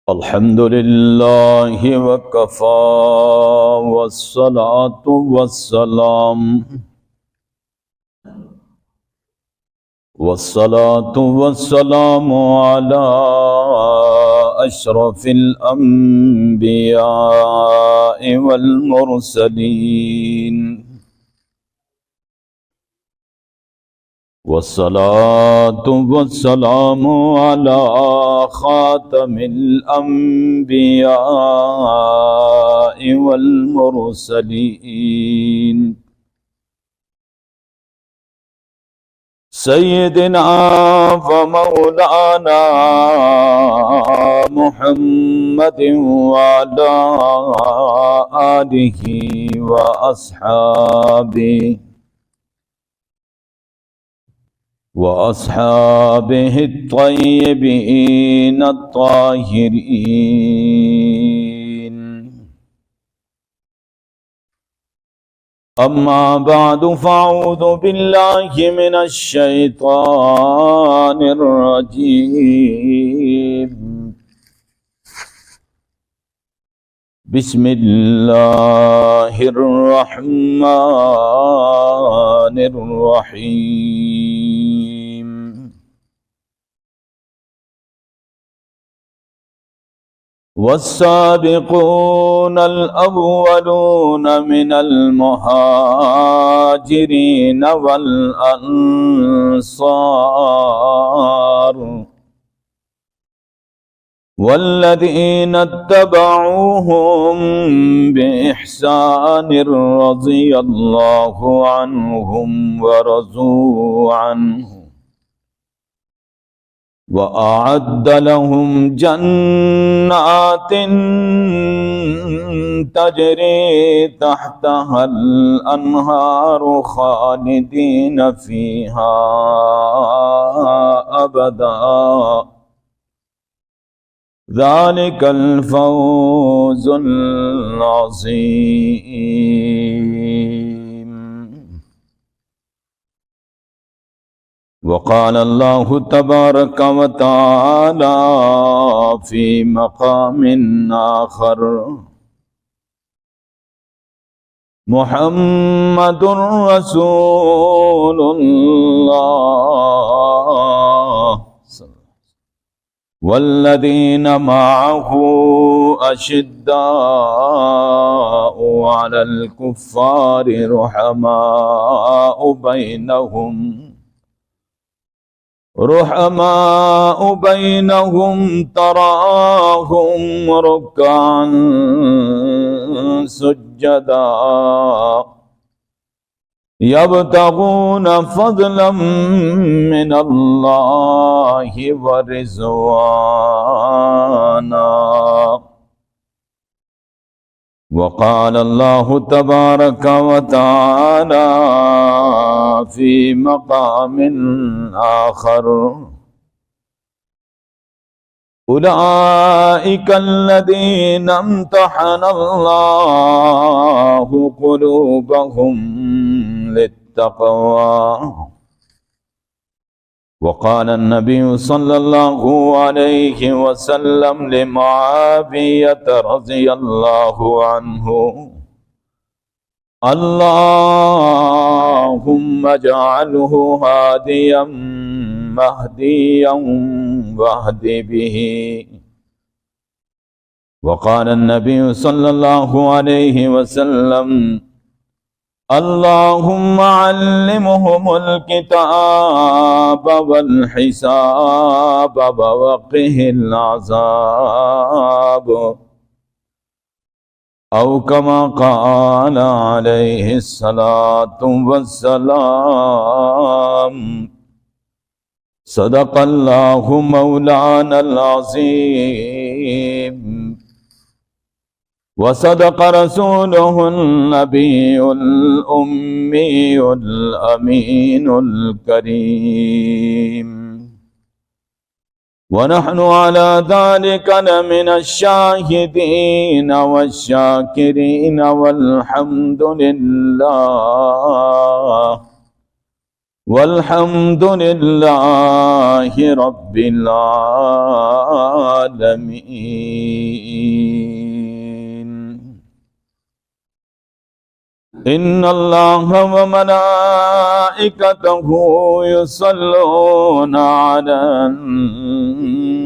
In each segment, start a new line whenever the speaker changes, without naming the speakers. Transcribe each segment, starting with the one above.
الحمد لله وكفى والصلاة والسلام على أشرف الأنبياء والمرسلين والصلاة والسلام على خاتم الأنبياء والمرسلين سيدنا ومولانا محمد وعلى آله وأصحابه الطيبين الطاهرين. أما بعد فأعوذ بالله من الشيطان الرجيم. بسم الله الرحمن الرحيم. والسابقون الأولون من المهاجرين والأنصار والذين اتبعوهم بإحسان رضي الله عنهم ورضوا عنه وأعد لهم جنات تجري تحتها الأنهار خالدين فيها أبدا ذلك الفوز العظيم. وقال الله تبارك وتعالى في مقام آخر: محمد رسول الله والذين معه أشداء على الكفار رحماء بينهم تراهم ركعا سجدا يبتغون فضلا من الله ورضوانا. وقال الله تبارك وتعالى في مقام آخر: أولئك الذين امتحن الله قلوبهم للتقوى. وقال النبي صلى الله عليه وسلم لمعاوية رضي الله عنه: اللهم اجعله هاديا مهديا واهد به. وقال النبي صلى الله عليه وسلم: اللهم علمهم الكتاب والحساب ووقه العذاب، أو كما قال عليه الصلاة والسلام. صدق الله مولانا العظيم وصدق رسوله النبي الأمي الأمين الكريم، ونحن على ذلك لمن الشاهدين والشاكرين والحمد لله والحمد لله رب العالمين. إن الله وملائكته يصلون على النبي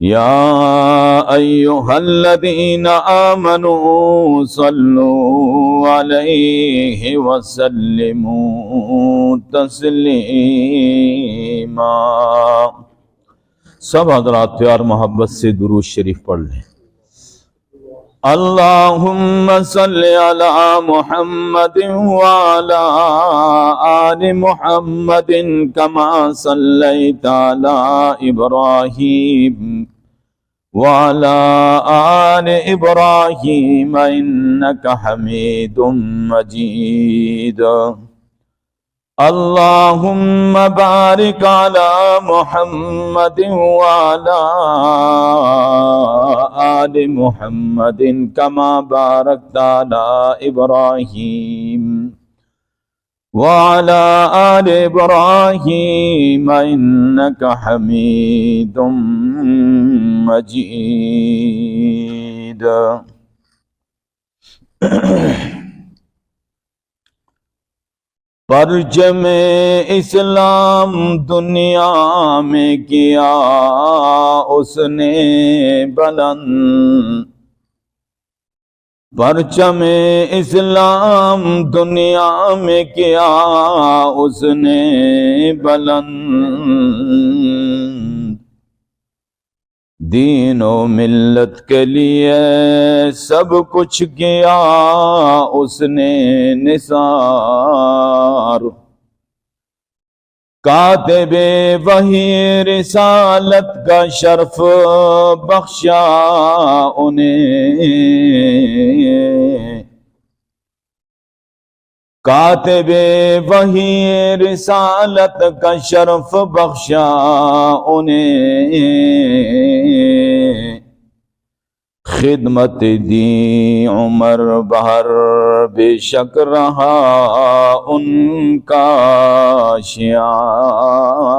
يا أيها الذين آمنوا صلوا عليه وسلموا تسلیما. سب حضرات پیار محبت سے درود شریف پڑھ لیں. اللہم صلی علی محمد وعلی آل محمد کما صلیت علی ابراہیم وعلی آل ابراہیم انک حمید مجید. اللہم بارک علی محمد وعلی آل محمد کما بارکت علی ابراہیم وعلی آل ابراہیم انک حمید مجید. پرچم اسلام دنیا میں کیا اس نے بلند. پرچم اسلام دنیا میں کیا اس نے بلند. دین و ملت کے لیے سب کچھ کیا اس نے نثار. کاتب وحی رسالت کا شرف بخشا انہیں. کاتب وحی رسالت کا شرف بخشا انہیں. خدمت دی عمر بھر بے شک رہا ان کا شعار.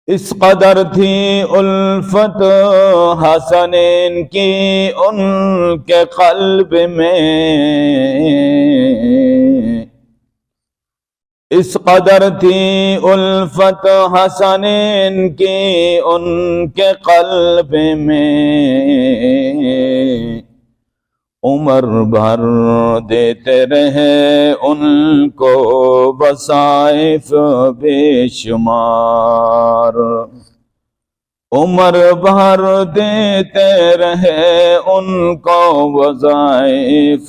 اس قدر تھی الفت حسنین کی ان کے قلب میں. اس قدر تھی الفت حسنین کی ان کے قلب میں. عمر بھر دیتے رہے ان کو وظائف بے شمار. عمر بھر دیتے رہے ان کو وظائف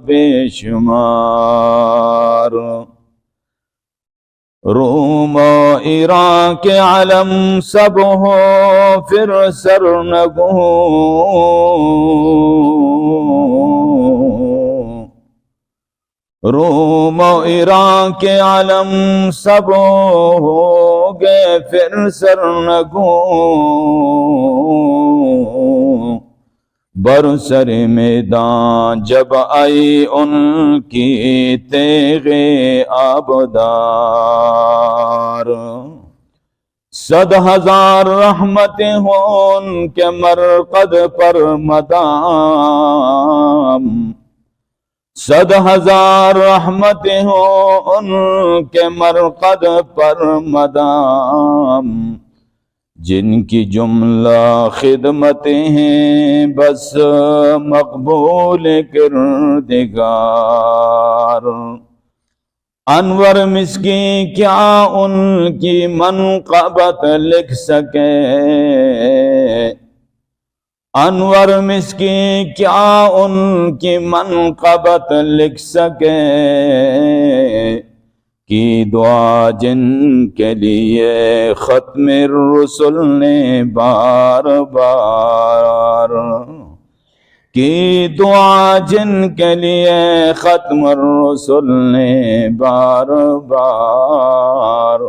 بے شمار. روم و ایران کے علم سب ہو پھر سرنگوں. روم و ایران کے علم سب ہو گئے پھر سرنگوں. برسر میدان جب آئی ان کی تیغ آبدار. 100,000 رحمتیں ہوں ان کے مرقد پر مدام. 100,000 رحمتیں ہوں ان کے مرقد پر مدام. جن کی جملہ خدمتیں ہیں بس مقبول کردگار. انور مسکین کیا ان کی منقبت لکھ سکے. انور مسکین کیا ان کی منقبت لکھ سکے. کی دعا جن کے لیے ختم الرسل نے بار بار. کی دعا جن کے لیے ختم الرسل نے بار بار.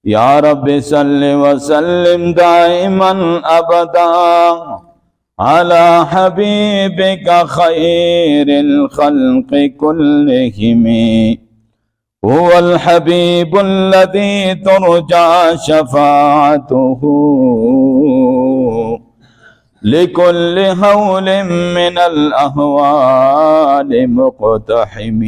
یا رب صلی وسلم دائما ابدا على حبيبك خير الخلق كلهم. هو الحبيب الذي ترجى شفاعته لكل هول من الأهوال مقتحم.